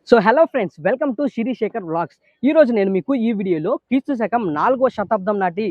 So hello friends, welcome to Siri Shekhar vlogs. ఈ రోజు నేను మీకు ఈ వీడియోలో క్రీస్తు శకం 4వ శతాబ్దం నాటి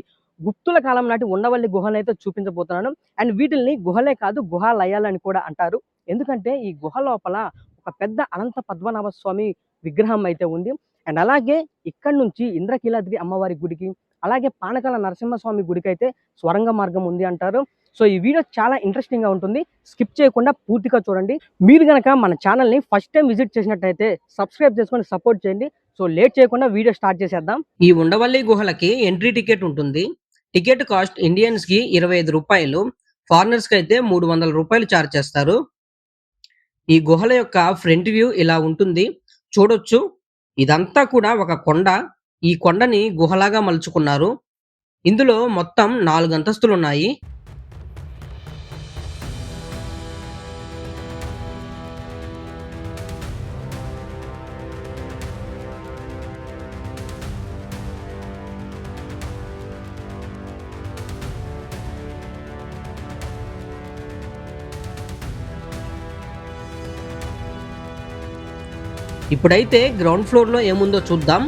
గుప్తుల కాలం నాటి ఉండవల్లి గుహలను అయితే చూపించబోతున్నాను. అండ్ వీటిల్ని గుహలే కాదు గుహాలయాలని కూడా అంటారు. ఎందుకంటే ఈ గుహ లోపల ఒక పెద్ద అనంత పద్మనాభ స్వామి విగ్రహం అయితే ఉంది. అండ్ అలాగే ఇక్కడ నుంచి ఇంద్రకీలాద్రి అమ్మవారి గుడికి, అలాగే పానకాల నరసింహస్వామి గుడికి అయితే స్వరంగ మార్గం ఉంది అంటారు. సో ఈ వీడియో చాలా ఇంట్రెస్టింగ్ గా ఉంటుంది. స్కిప్ చేయకుండా పూర్తిగా చూడండి. మీరు గనక మన ఛానల్ని ఫస్ట్ టైం విజిట్ చేసినట్టయితే సబ్స్క్రైబ్ చేసుకొని సపోర్ట్ చేయండి. సో లేట్ చేయకుండా వీడియో స్టార్ట్ చేసేద్దాం. ఈ ఉండవల్లి గుహలకి ఎంట్రీ టికెట్ ఉంటుంది. టికెట్ కాస్ట్ ఇండియన్స్ కి 25 రూపాయలు, ఫారినర్స్ కి అయితే 300 రూపాయలు ఛార్జ్ చేస్తారు. ఈ గుహల యొక్క ఫ్రంట్ వ్యూ ఇలా ఉంటుంది, చూడొచ్చు. ఇదంతా కూడా ఒక కొండ. ఈ కొండని గుహలాగా మలుచుకున్నారు. ఇందులో మొత్తం 4 అంతస్తులు ఉన్నాయి. ఇప్పుడైతే గ్రౌండ్ ఫ్లోర్ లో ఏముందో చూద్దాం.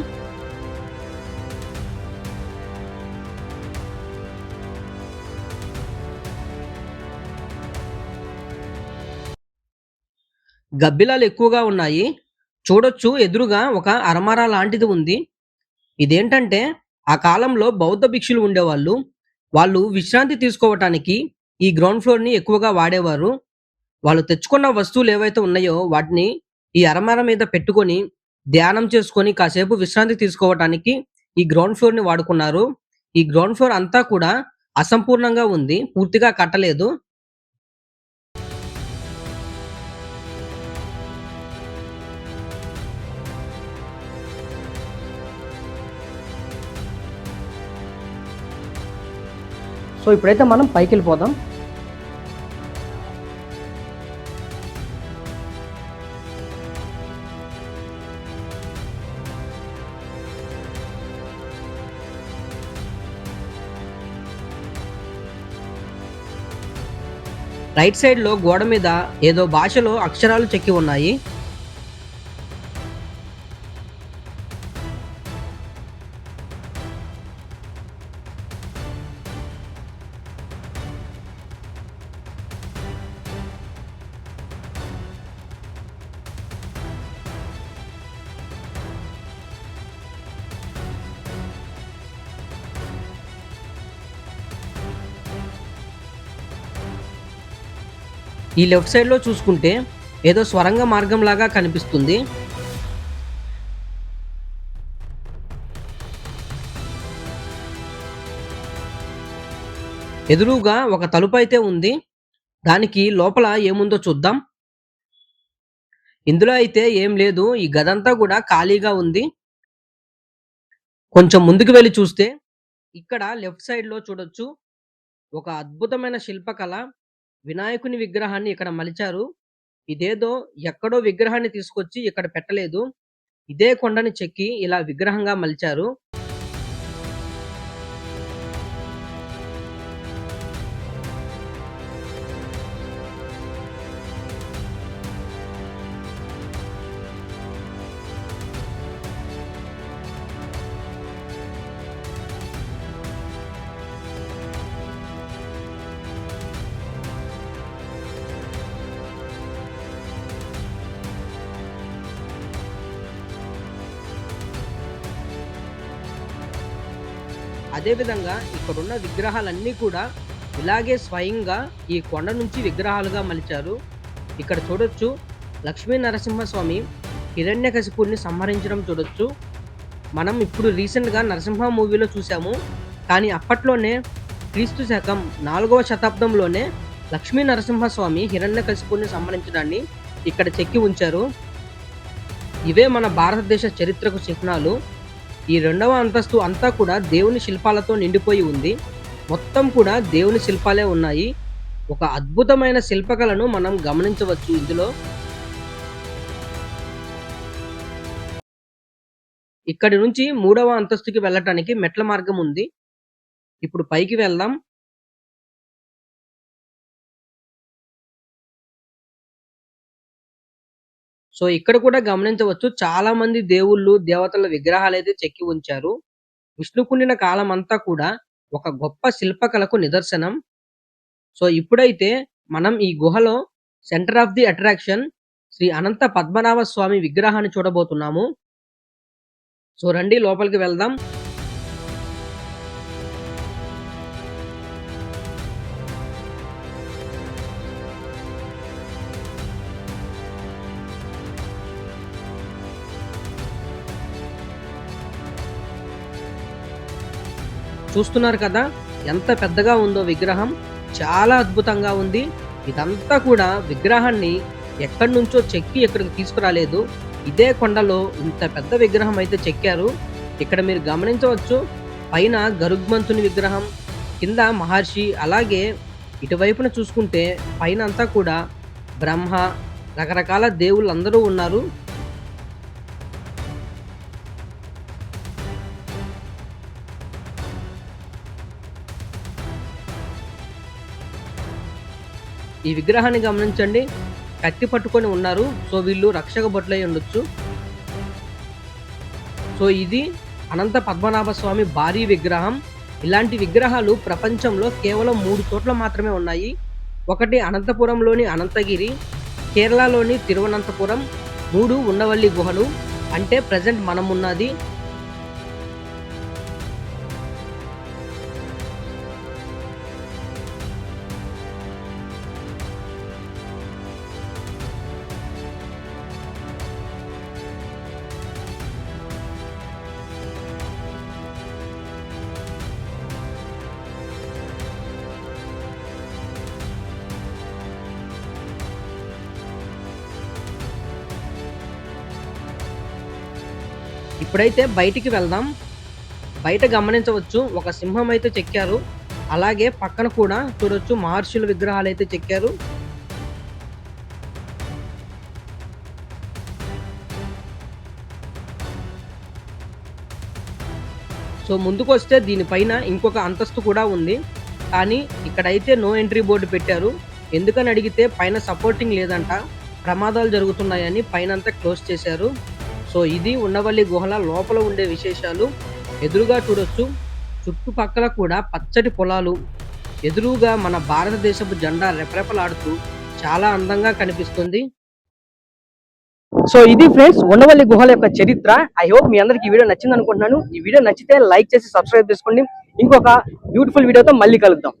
గబ్బిలాలు ఎక్కువగా ఉన్నాయి. చూడొచ్చు, ఎదురుగా ఒక అరమర లాంటిది ఉంది. ఇదేంటంటే ఆ కాలంలో బౌద్ధ భిక్షులు ఉండేవాళ్ళు. వాళ్ళు విశ్రాంతి తీసుకోవటానికి ఈ గ్రౌండ్ ఫ్లోర్ ని ఎక్కువగా వాడేవారు. వాళ్ళు తెచ్చుకున్న వస్తువులు ఏవైతే ఉన్నాయో వాటిని ఈ అరమర మీద పెట్టుకొని ధ్యానం చేసుకొని కాసేపు విశ్రాంతి తీసుకోవటానికి ఈ గ్రౌండ్ ఫ్లోర్ ని వాడుకున్నారు. ఈ గ్రౌండ్ ఫ్లోర్ అంతా కూడా అసంపూర్ణంగా ఉంది, పూర్తిగా కట్టలేదు. సో ఇప్పుడైతే మనం పైకి వెళ్ళిపోదాం. రైట్ సైడ్ లో గోడ మీద ఏదో భాషలో అక్షరాలు చెక్కి ఉన్నాయి. ఈ లెఫ్ట్ సైడ్ లో చూసుకుంటే ఏదో స్వరంగ మార్గం లాగా కనిపిస్తుంది. ఎదురుగా ఒక తలుపు అయితే ఉంది. దానికి లోపల ఏముందో చూద్దాం. ఇందులో అయితే ఏం లేదు, ఈ గదంతా కూడా ఖాళీగా ఉంది. కొంచెం ముందుకు వెళ్ళి చూస్తే ఇక్కడ లెఫ్ట్ సైడ్ లో చూడొచ్చు ఒక అద్భుతమైన శిల్పకళ. వినాయకుని విగ్రహాన్ని ఇక్కడ మలిచారు. ఇదేదో ఎక్కడో విగ్రహాన్ని తీసుకొచ్చి ఇక్కడ పెట్టలేదు, ఇదే కొండని చెక్కి ఇలా విగ్రహంగా మలిచారు. అదేవిధంగా ఇక్కడున్న విగ్రహాలన్నీ కూడా ఇలాగే స్వయంగా ఈ కొండ నుంచి విగ్రహాలుగా మలిచారు. ఇక్కడ చూడొచ్చు లక్ష్మీ నరసింహస్వామి హిరణ్యకశిపుడిని సంహరించడం చూడొచ్చు. మనం ఇప్పుడు రీసెంట్గా నరసింహ మూవీలో చూసాము, కానీ అప్పట్లోనే క్రీస్తు శకం 4వ శతాబ్దంలోనే లక్ష్మీ నరసింహస్వామి హిరణ్యకశిపుడిని సంహరించడాన్ని ఇక్కడ చెక్కి ఉంచారు. ఇవే మన భారతదేశ చరిత్రకు చిహ్నాలు. ఈ 2వ అంతస్తు అంతా కూడా దేవుని శిల్పాలతో నిండిపోయి ఉంది. మొత్తం కూడా దేవుని శిల్పాలే ఉన్నాయి. ఒక అద్భుతమైన శిల్పకళను మనం గమనించవచ్చు ఇందులో. ఇక్కడి నుంచి 3వ అంతస్తుకి వెళ్ళటానికి మెట్ల మార్గం ఉంది. ఇప్పుడు పైకి వెళ్దాం. సో ఇక్కడ కూడా గమనించవచ్చు చాలా మంది దేవుళ్ళు, దేవతల విగ్రహాలైతే చెక్కి ఉంచారు. విష్ణుకుండిన కాలం అంతా కూడా ఒక గొప్ప శిల్పకళకు నిదర్శనం. సో ఇప్పుడైతే మనం ఈ గుహలో centre of the attraction Sri Anantha Padmanabha Swamy విగ్రహాన్ని చూడబోతున్నాము. సో రండి లోపలికి వెళ్దాం. చూస్తున్నారు కదా ఎంత పెద్దగా ఉందో విగ్రహం. చాలా అద్భుతంగా ఉంది. ఇదంతా కూడా విగ్రహాన్ని ఎక్కడి నుంచో చెక్కి ఇక్కడికి తీసుకురాలేదు. ఇదే కొండలో ఇంత పెద్ద విగ్రహం అయితే చెక్కారు. ఇక్కడ మీరు గమనించవచ్చు పైన గరుగ్మంతుని విగ్రహం, కింద మహర్షి, అలాగే ఇటువైపున చూసుకుంటే పైన అంతా కూడా బ్రహ్మ, రకరకాల దేవుళ్ళందరూ ఉన్నారు. ఈ విగ్రహాన్ని గమనించండి, కత్తి పట్టుకొని ఉన్నారు. సో వీళ్ళు రక్షక భటులై ఉండొచ్చు. సో ఇది అనంత పద్మనాభ స్వామి భారీ విగ్రహం. ఇలాంటి విగ్రహాలు ప్రపంచంలో కేవలం 3 చోట్ల మాత్రమే ఉన్నాయి. ఒకటి అనంతపురంలోని అనంతగిరి, కేరళలోని తిరువనంతపురం, 3 ఉండవల్లి గుహలు, అంటే ప్రజెంట్ మనం ఉన్నది. ఇప్పుడైతే బయటికి వెళ్దాం. బయట గమనించవచ్చు ఒక సింహం అయితే చెక్కారు. అలాగే పక్కన కూడా చూడొచ్చు మహర్షుల విగ్రహాలు అయితే చెక్కారు. సో ముందుకొస్తే దీనిపైన ఇంకొక అంతస్తు కూడా ఉంది. కానీ ఇక్కడైతే నో ఎంట్రీ బోర్డు పెట్టారు. ఎందుకని అడిగితే పైన సపోర్టింగ్ లేదంట, ప్రమాదాలు జరుగుతున్నాయని పైనంతా క్లోజ్ చేశారు. సో ఇది ఉండవల్లి గుహల లోపల ఉండే విశేషాలు. ఎదురుగా చూడొచ్చు చుట్టుపక్కల కూడా పచ్చటి పొలాలు, ఎదురుగా మన భారతదేశపు జెండా రెపరెపలాడుతూ చాలా అందంగా కనిపిస్తుంది. సో ఇది ఫ్రెండ్స్ ఉండవల్లి గుహల యొక్క చరిత్ర. ఐ హోప్ మీ అందరికి ఈ వీడియో నచ్చింది అనుకుంటున్నాను. ఈ వీడియో నచ్చితే లైక్ చేసి సబ్స్క్రైబ్ చేసుకోండి. ఇంకొక బ్యూటిఫుల్ వీడియోతో మళ్ళీ కలుద్దాం.